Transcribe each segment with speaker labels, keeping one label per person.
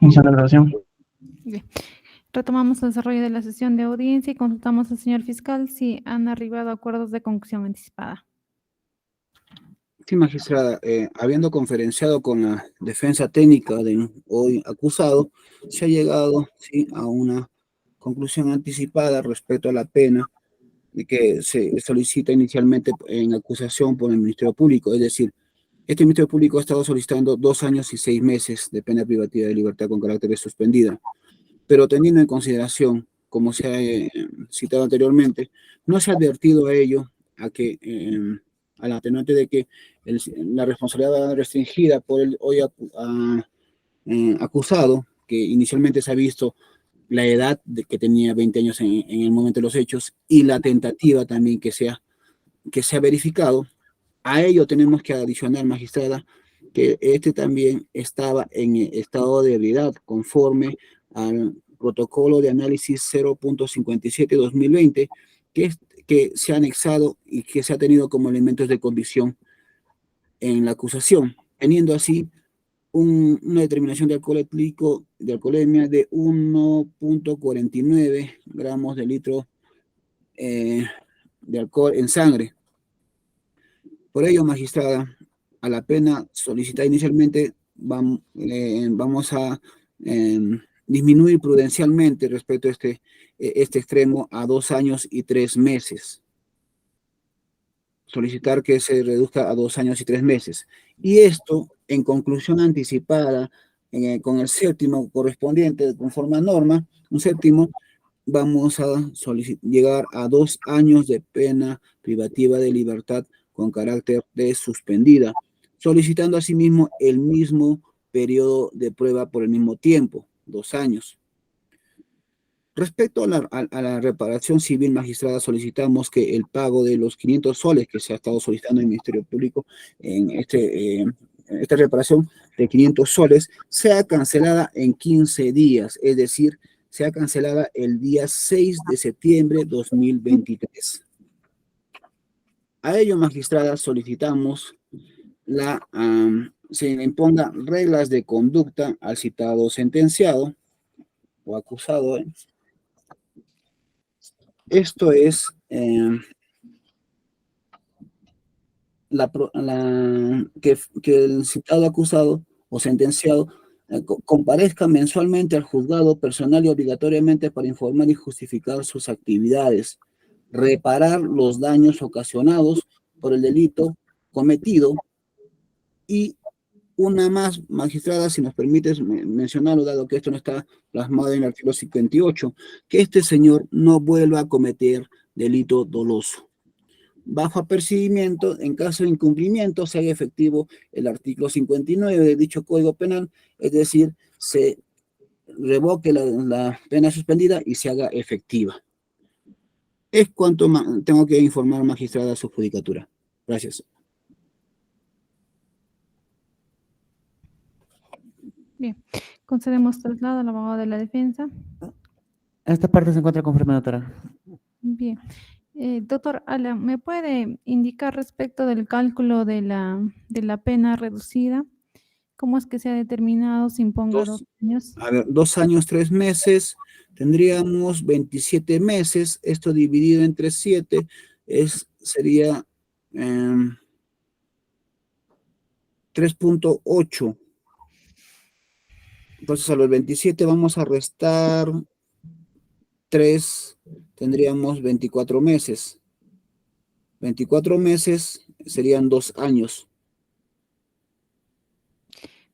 Speaker 1: Inicia la grabación.
Speaker 2: Bien. Retomamos el desarrollo de la sesión de audiencia y consultamos al señor fiscal si han arribado a acuerdos de conclusión anticipada.
Speaker 3: Sí, magistrada, habiendo conferenciado con la defensa técnica del hoy acusado, se ha llegado, sí, a una conclusión anticipada respecto a la pena de que se solicita inicialmente en acusación por el Ministerio Público. Es decir, este Ministerio Público ha estado solicitando 2 años y 6 meses de pena privativa de libertad con carácter de suspendida, pero teniendo en consideración, como se ha citado anteriormente, no se ha advertido a ello, a que, al atenuante de que la responsabilidad restringida por el hoy acusado, que inicialmente se ha visto la edad de que tenía 20 años en el momento de los hechos y la tentativa también que se ha verificado, a ello tenemos que adicionar, magistrada, que este también estaba en estado de ebriedad conforme al protocolo de análisis 0.57-2020 que se ha anexado y que se ha tenido como elementos de convicción en la acusación, teniendo así una determinación de alcohol etílico, de alcoholemia de 1.49 gramos de litro de alcohol en sangre. Por ello, magistrada, a la pena solicitada inicialmente vamos a eh, disminuir prudencialmente respecto a este extremo a 2 años y 3 meses. Solicitar que se reduzca a 2 años y 3 meses. Y esto, en conclusión anticipada, con el séptimo correspondiente, conforme a norma, un séptimo, vamos a llegar a 2 años de pena privativa de libertad con carácter de suspendida, solicitando asimismo el mismo periodo de prueba por el mismo tiempo, 2 años. Respecto a la reparación civil, magistrada, solicitamos que el pago de los 500 soles que se ha estado solicitando en el Ministerio Público en esta reparación de 500 soles sea cancelada en 15 días, es decir, sea cancelada el día 6 de septiembre de 2023. A ello, magistrada, solicitamos se le imponga reglas de conducta al citado sentenciado o acusado. Esto es que el citado acusado o sentenciado comparezca mensualmente al juzgado personal y obligatoriamente para informar y justificar sus actividades, reparar los daños ocasionados por el delito cometido y una más, magistrada, si nos permites mencionarlo, dado que esto no está plasmado en el artículo 58, que este señor no vuelva a cometer delito doloso. Bajo apercibimiento, en caso de incumplimiento, se haga efectivo el artículo 59 de dicho Código Penal, es decir, se revoque la pena suspendida y se haga efectiva. Es cuanto tengo que informar, magistrada, a su judicatura. Gracias.
Speaker 2: Bien, concedemos traslado al abogado de la defensa.
Speaker 4: Esta parte se encuentra conforme, doctora.
Speaker 2: Bien. Doctor Alan, ¿me puede indicar respecto del cálculo de la pena reducida? ¿Cómo es que se ha determinado se imponga 2 años?
Speaker 3: A ver, 2 años, 3 meses, tendríamos 27 meses, esto dividido entre 7 sería 3.8. Entonces a los 27 vamos a restar 3, tendríamos 24 meses. 24 meses serían 2 años.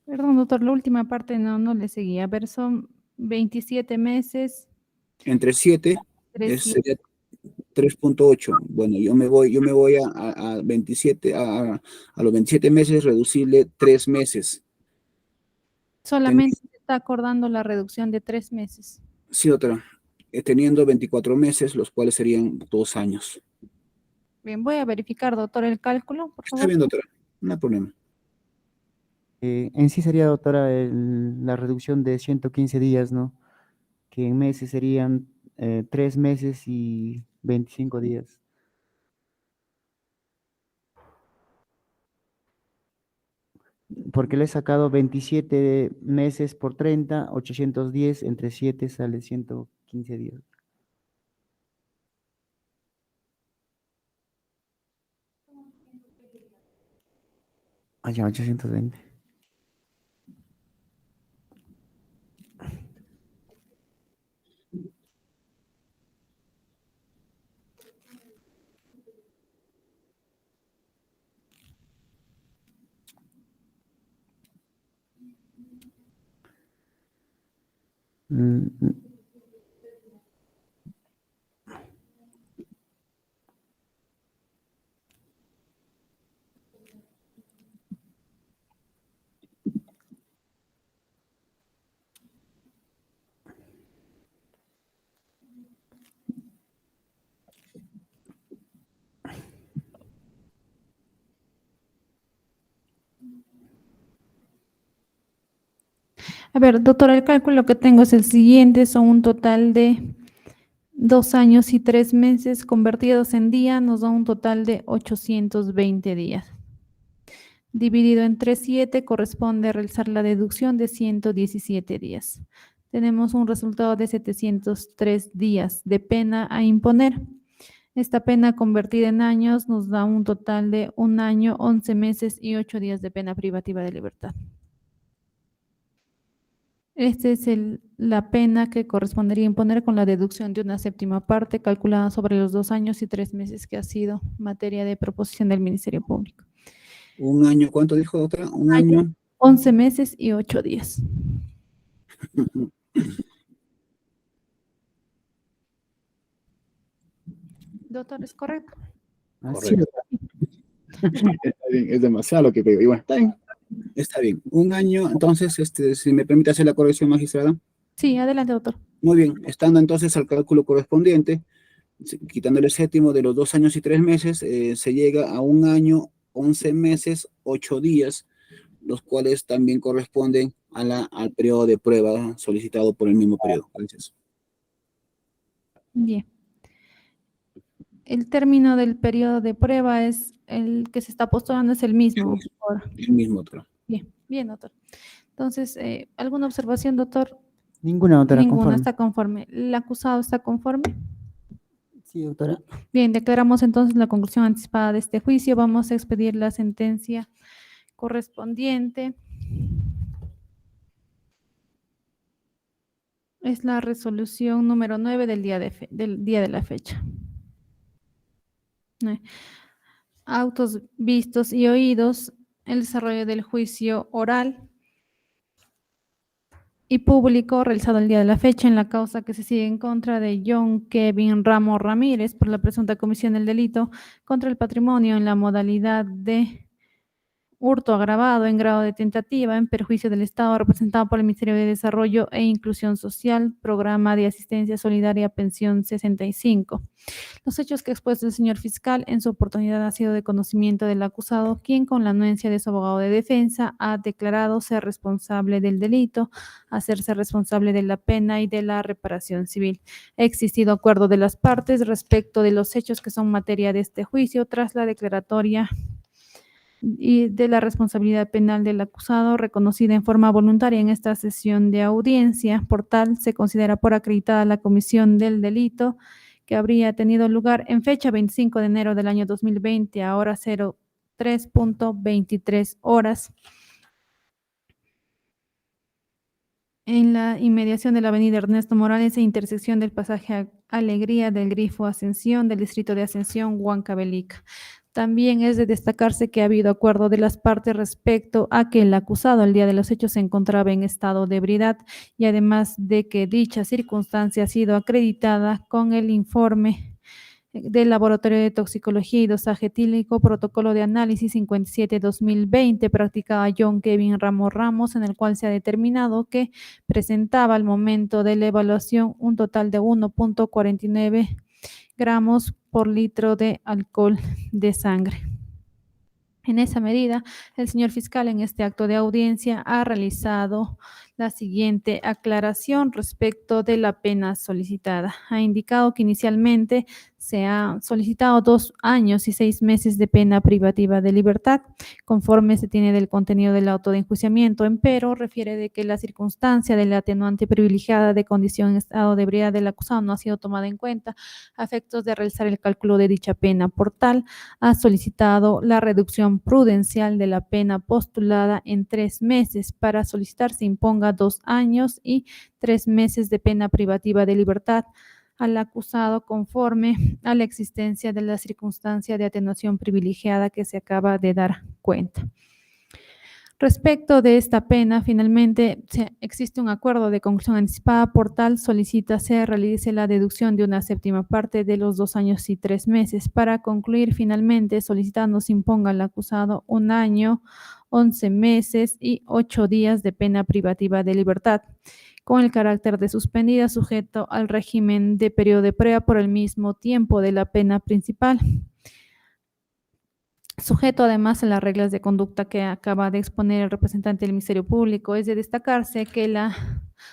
Speaker 2: Perdón, doctor, la última parte no le seguía. A ver, son 27 meses.
Speaker 3: Entre 7 sería 3.8. Bueno, yo me voy a 27, a los 27 meses reducirle 3 meses.
Speaker 2: Solamente se está acordando la reducción de 3 meses.
Speaker 3: Sí, doctora. Teniendo 24 meses, los cuales serían 2 años.
Speaker 2: Bien, voy a verificar, doctor, el cálculo, por favor.
Speaker 3: Está bien, doctora. No hay problema.
Speaker 4: En sí sería, doctora, la reducción de 115 días, ¿no? Que en meses serían 3 meses y 25 días. porque le he sacado 27 meses por 30, 810, entre 7 sale 115 días. Ah, ya, 820. Mm, mm.
Speaker 2: A ver, doctora, el cálculo que tengo es el siguiente, son un total de 2 años y 3 meses convertidos en día, nos da un total de 820 días. Dividido entre 7 corresponde a realizar la deducción de 117 días. Tenemos un resultado de 703 días de pena a imponer. Esta pena convertida en años nos da un total de 1 año, 11 meses y 8 días de pena privativa de libertad. Esta es la pena que correspondería imponer con la deducción de una séptima parte calculada sobre los 2 años y 3 meses que ha sido materia de proposición del Ministerio Público.
Speaker 3: Un año, ¿cuánto dijo, doctora? Un año.
Speaker 2: 11 meses y 8 días. Doctor, ¿es correcto?
Speaker 4: Así
Speaker 3: Correcto. Está bien, es demasiado lo que pido. Y bueno, está bien. Está bien. Un año, entonces, si me permite hacer la corrección, magistrada.
Speaker 2: Sí, adelante, doctor.
Speaker 3: Muy bien, estando entonces al cálculo correspondiente, quitándole el séptimo de los 2 años y 3 meses, se llega a 1 año, 11 meses, 8 días, los cuales también corresponden al periodo de prueba solicitado por el mismo periodo. Gracias.
Speaker 2: Bien. El término del periodo de prueba es el que se está postulando, es el mismo.
Speaker 3: El mismo, doctor.
Speaker 2: Bien, bien, doctor. Entonces, ¿alguna observación, doctor?
Speaker 4: Ninguna, doctora,
Speaker 2: Ninguna,
Speaker 4: conforme.
Speaker 2: está conforme. ¿El acusado está conforme?
Speaker 4: Sí, doctora.
Speaker 2: Bien, declaramos entonces la conclusión anticipada de este juicio. Vamos a expedir la sentencia correspondiente. Es la resolución número 9 del día de la fecha. Autos vistos y oídos, el desarrollo del juicio oral y público realizado el día de la fecha en la causa que se sigue en contra de John Kevin Ramos Ramírez por la presunta comisión del delito contra el patrimonio en la modalidad de hurto agravado en grado de tentativa en perjuicio del Estado representado por el Ministerio de Desarrollo e Inclusión Social, Programa de Asistencia Solidaria Pensión 65. Los hechos que ha expuesto el señor fiscal en su oportunidad ha sido de conocimiento del acusado, quien con la anuencia de su abogado de defensa ha declarado ser responsable del delito, hacerse responsable de la pena y de la reparación civil. Ha existido acuerdo de las partes respecto de los hechos que son materia de este juicio tras la declaratoria y de la responsabilidad penal del acusado reconocida en forma voluntaria en esta sesión de audiencia. Por tal, se considera por acreditada la comisión del delito que habría tenido lugar en fecha 25 de enero del año 2020 a hora 03:23 horas en la inmediación de la avenida Ernesto Morales e intersección del pasaje Alegría del Grifo Ascensión del distrito de Ascensión, Huancavelica. También es de destacarse que ha habido acuerdo de las partes respecto a que el acusado al día de los hechos se encontraba en estado de ebriedad y además de que dicha circunstancia ha sido acreditada con el informe del Laboratorio de Toxicología y Dosaje Etílico, protocolo de análisis 57-2020, practicado a John Kevin Ramos, en el cual se ha determinado que presentaba al momento de la evaluación un total de 1.49 gramos por litro de alcohol de sangre. En esa medida, el señor fiscal en este acto de audiencia ha realizado la siguiente aclaración respecto de la pena solicitada. Ha indicado que inicialmente se ha solicitado 2 años y 6 meses de pena privativa de libertad, conforme se tiene del contenido del auto de enjuiciamiento, empero refiere de que la circunstancia de la atenuante privilegiada de condición en estado de ebriedad del acusado no ha sido tomada en cuenta a efectos de realizar el cálculo de dicha pena. Por tal, ha solicitado la reducción prudencial de la pena postulada en 3 meses. Para solicitar se imponga 2 años y 3 meses de pena privativa de libertad al acusado conforme a la existencia de la circunstancia de atenuación privilegiada que se acaba de dar cuenta. Respecto de esta pena, finalmente existe un acuerdo de conclusión anticipada, por tal solicita se realice la deducción de una séptima parte de los 2 años y 3 meses. Para concluir, finalmente solicitando se imponga al acusado 1 año, 11 meses y 8 días de pena privativa de libertad, con el carácter de suspendida, sujeto al régimen de periodo de prueba por el mismo tiempo de la pena principal, sujeto además a las reglas de conducta que acaba de exponer el representante del Ministerio Público. Es de destacarse que la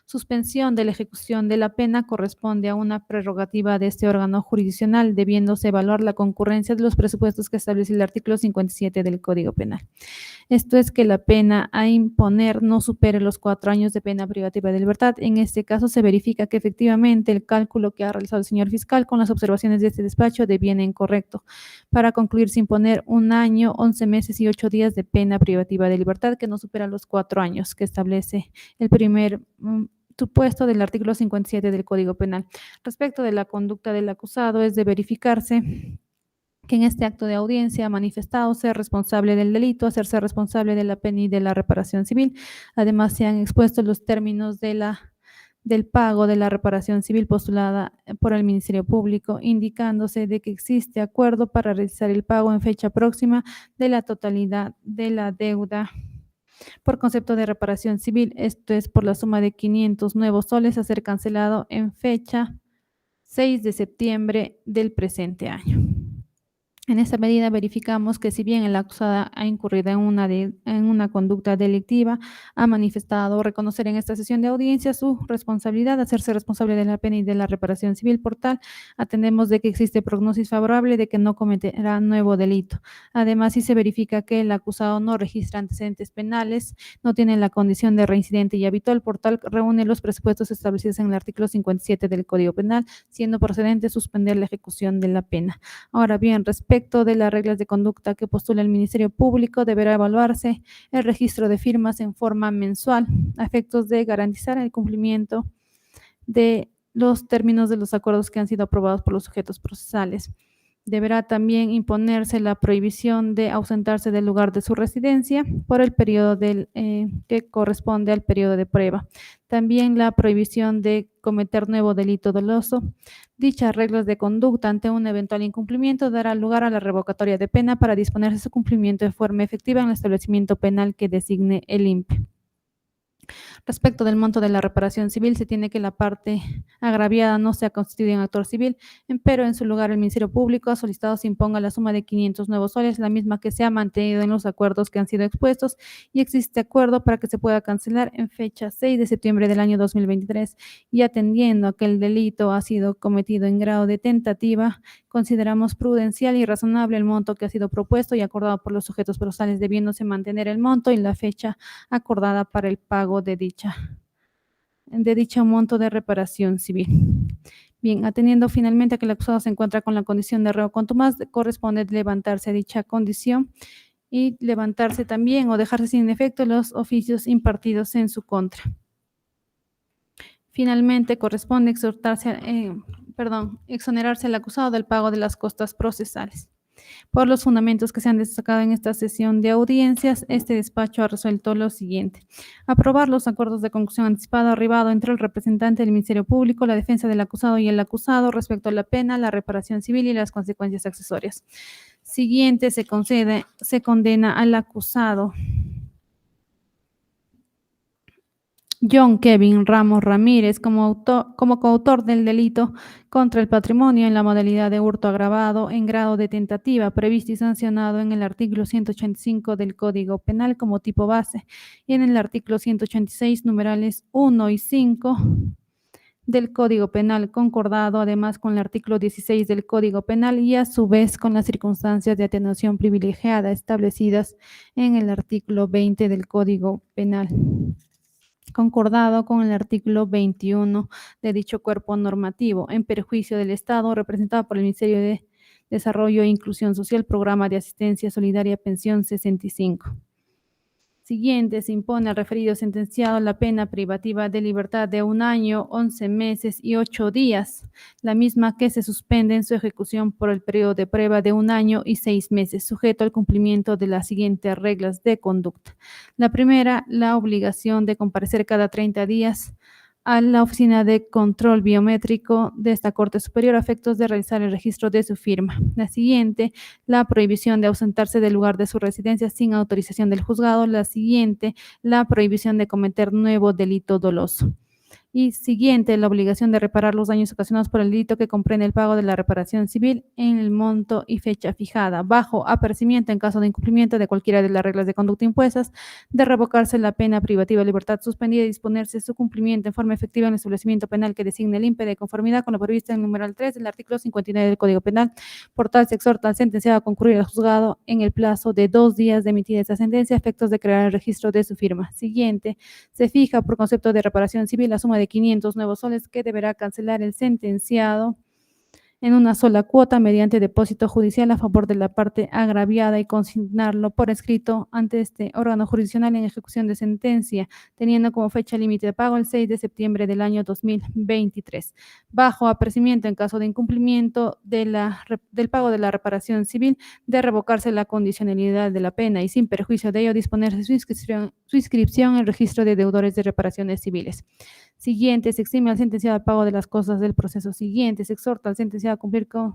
Speaker 2: suspensión de la ejecución de la pena corresponde a una prerrogativa de este órgano jurisdiccional, debiéndose evaluar la concurrencia de los presupuestos que establece el artículo 57 del Código Penal. Esto es que la pena a imponer no supere los 4 años de pena privativa de libertad. En este caso se verifica que efectivamente el cálculo que ha realizado el señor fiscal con las observaciones de este despacho deviene incorrecto. Para concluir, se imponer 1 año, 11 meses y 8 días de pena privativa de libertad que no supera los 4 años que establece el primer supuesto del artículo 57 del Código Penal. Respecto de la conducta del acusado, es de verificarse que en este acto de audiencia ha manifestado ser responsable del delito, hacerse responsable de la pena y de la reparación civil. Además, se han expuesto los términos del pago de la reparación civil postulada por el Ministerio Público, indicándose de que existe acuerdo para realizar el pago en fecha próxima de la totalidad de la deuda por concepto de reparación civil, esto es por la suma de 500 nuevos soles a ser cancelado en fecha 6 de septiembre del presente año. En esta medida verificamos que si bien el acusado ha incurrido en una conducta delictiva, ha manifestado reconocer en esta sesión de audiencia su responsabilidad, hacerse responsable de la pena y de la reparación civil. Por tal, atendemos de que existe prognosis favorable de que no cometerá nuevo delito. Además, si se verifica que el acusado no registra antecedentes penales, no tiene la condición de reincidente y habitual, por tal reúne los presupuestos establecidos en el artículo 57 del Código Penal, siendo procedente suspender la ejecución de la pena. Ahora bien, respecto de las reglas de conducta que postula el Ministerio Público, deberá evaluarse el registro de firmas en forma mensual a efectos de garantizar el cumplimiento de los términos de los acuerdos que han sido aprobados por los sujetos procesales. Deberá también imponerse la prohibición de ausentarse del lugar de su residencia por el periodo que corresponde al periodo de prueba. También la prohibición de cometer nuevo delito doloso. Dichas reglas de conducta ante un eventual incumplimiento dará lugar a la revocatoria de pena para disponerse su cumplimiento de forma efectiva en el establecimiento penal que designe el INPE. Respecto del monto de la reparación civil, se tiene que la parte agraviada no sea constituida en actor civil, pero en su lugar el Ministerio Público ha solicitado se imponga la suma de 500 nuevos soles, la misma que se ha mantenido en los acuerdos que han sido expuestos, y existe acuerdo para que se pueda cancelar en fecha 6 de septiembre del año 2023, y atendiendo a que el delito ha sido cometido en grado de tentativa, consideramos prudencial y razonable el monto que ha sido propuesto y acordado por los sujetos procesales, debiéndose mantener el monto y la fecha acordada para el pago de dicho monto de reparación civil. Bien, atendiendo finalmente a que el acusado se encuentra con la condición de reo contumaz, corresponde levantarse a dicha condición y levantarse también o dejarse sin efecto los oficios impartidos en su contra. Finalmente, corresponde exonerarse al acusado del pago de las costas procesales. Por los fundamentos que se han destacado en esta sesión de audiencias, este despacho ha resuelto lo siguiente: aprobar los acuerdos de conclusión anticipada arribado entre el representante del Ministerio Público, la defensa del acusado y el acusado respecto a la pena, la reparación civil y las consecuencias accesorias. Siguiente, se condena al acusado John Kevin Ramos Ramírez como coautor del delito contra el patrimonio en la modalidad de hurto agravado en grado de tentativa previsto y sancionado en el artículo 185 del Código Penal como tipo base y en el artículo 186 numerales 1 y 5 del Código Penal, concordado además con el artículo 16 del Código Penal y a su vez con las circunstancias de atenuación privilegiada establecidas en el artículo 20 del Código Penal, concordado con el artículo 21 de dicho cuerpo normativo, en perjuicio del Estado, representado por el Ministerio de Desarrollo e Inclusión Social, Programa de Asistencia Solidaria Pensión 65. Siguiente, se impone al referido sentenciado la pena privativa de libertad de 1 año, 11 meses y 8 días, la misma que se suspende en su ejecución por el periodo de prueba de 1 año y 6 meses, sujeto al cumplimiento de las siguientes reglas de conducta. La primera, la obligación de comparecer cada 30 días a la Oficina de Control Biométrico de esta Corte Superior a efectos de realizar el registro de su firma. La siguiente, la prohibición de ausentarse del lugar de su residencia sin autorización del juzgado. La siguiente, la prohibición de cometer nuevo delito doloso. Y siguiente, la obligación de reparar los daños ocasionados por el delito que comprende el pago de la reparación civil en el monto y fecha fijada, bajo apercibimiento en caso de incumplimiento de cualquiera de las reglas de conducta impuestas, de revocarse la pena privativa de libertad suspendida y disponerse su cumplimiento en forma efectiva en el establecimiento penal que designe el INPE de conformidad con lo previsto en el numeral 3 del artículo 59 del Código Penal. Por tal, se exhorta al sentenciado a concurrir al juzgado en el plazo de 2 días de emitida esta sentencia a efectos de crear el registro de su firma. Siguiente, se fija por concepto de reparación civil la suma de 500 nuevos soles que deberá cancelar el sentenciado en una sola cuota mediante depósito judicial a favor de la parte agraviada y consignarlo por escrito ante este órgano jurisdiccional en ejecución de sentencia, teniendo como fecha límite de pago el 6 de septiembre del año 2023. Bajo apercibimiento en caso de incumplimiento del pago de la reparación civil, de revocarse la condicionalidad de la pena y sin perjuicio de ello disponerse su inscripción en el registro de deudores de reparaciones civiles. Siguiente, se exime al sentenciado al pago de las costas del proceso. Siguiente, se exhorta al sentenciado a cumplir con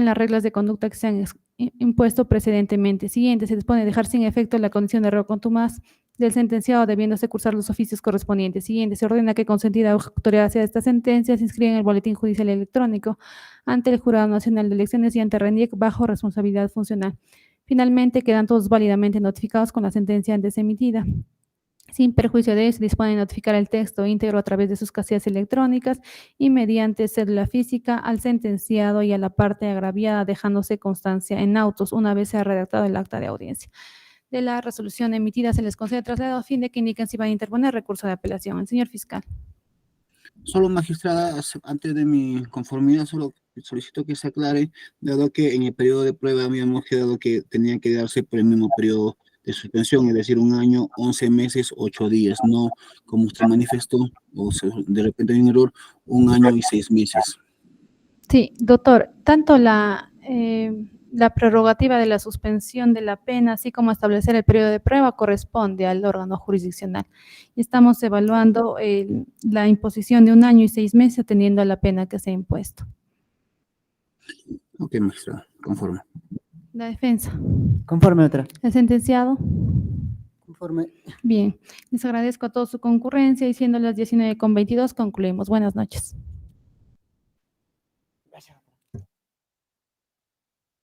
Speaker 2: las reglas de conducta que se han impuesto precedentemente. Siguiente, se dispone de dejar sin efecto la condición de reo contumaz del sentenciado debiéndose cursar los oficios correspondientes. Siguiente, se ordena que consentida autoridad hacia esta sentencia se inscriba en el boletín judicial electrónico ante el Jurado Nacional de Elecciones y ante RENIEC bajo responsabilidad funcional. Finalmente, quedan todos válidamente notificados con la sentencia antes emitida. Sin perjuicio de ello, se dispone de notificar el texto íntegro a través de sus casillas electrónicas y mediante cédula física al sentenciado y a la parte agraviada, dejándose constancia en autos una vez se ha redactado el acta de audiencia. De la resolución emitida se les concede traslado a fin de que indiquen si van a interponer recurso de apelación. El señor fiscal.
Speaker 3: Solo, magistrada, antes de mi conformidad, solo solicito que se aclare, dado que en el periodo de prueba habíamos quedado que tenía que darse por el mismo periodo de suspensión, es decir, 1 año, 11 meses, 8 días, no como usted manifestó, o sea, de repente hay un error, 1 año y 6 meses.
Speaker 2: Sí, doctor, tanto la prerrogativa de la suspensión de la pena, así como establecer el periodo de prueba, corresponde al órgano jurisdiccional. Y estamos evaluando la imposición de 1 año y 6 meses atendiendo a la pena que se ha impuesto.
Speaker 3: Ok, magistrada, conforme.
Speaker 2: La defensa.
Speaker 4: Conforme otra.
Speaker 2: El sentenciado.
Speaker 4: Conforme.
Speaker 2: Bien, les agradezco a todos su concurrencia y siendo las 19:22 concluimos. Buenas noches.